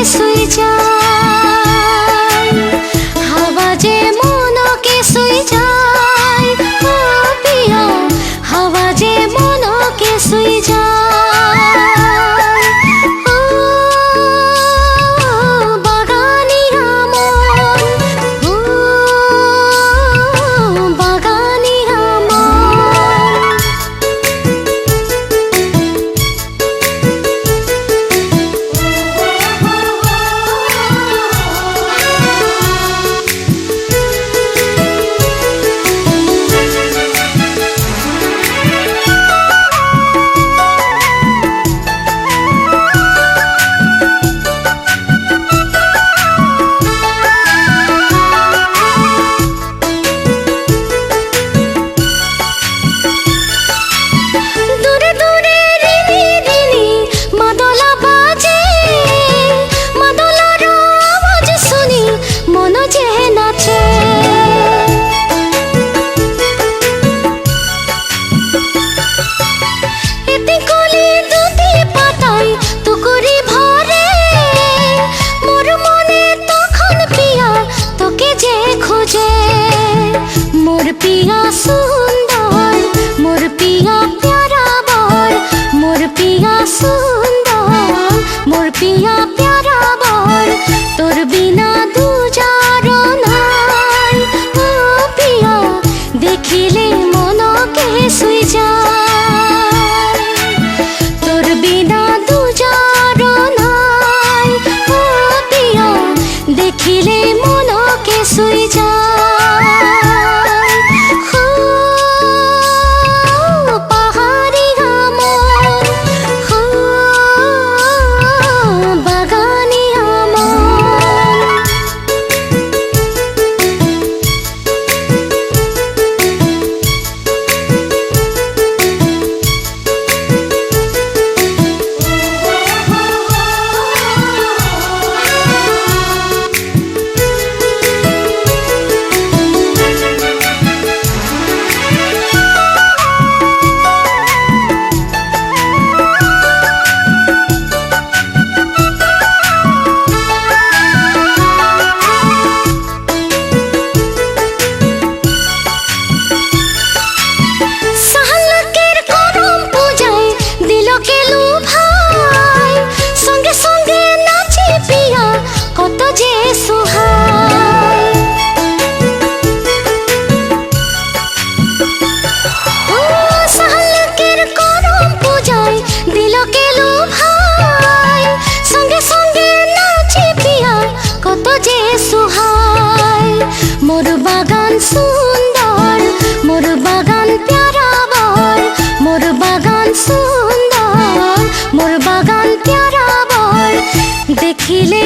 শুই যায়, হাওয়া যে মনকে শুই যায়, ও পিয়া হাওয়া যে মনকে শুই যায়। मोर पिया सुंदर, मोर पिया प्यारा बर, मोर पिया सुंदर, मोर पिया प्यारा बर, तोर बिना दूजारो नाई। ओ पिया देखिले मनके शुई যায়, तोर बिना दूजारो नाई। ओ पिया देखिले मनके शुई যায়। मोर बागान सुंदर, मोर बागान प्यारा बर, मोर बागान सुंदर, मोर बागान प्यारा बर, देखिले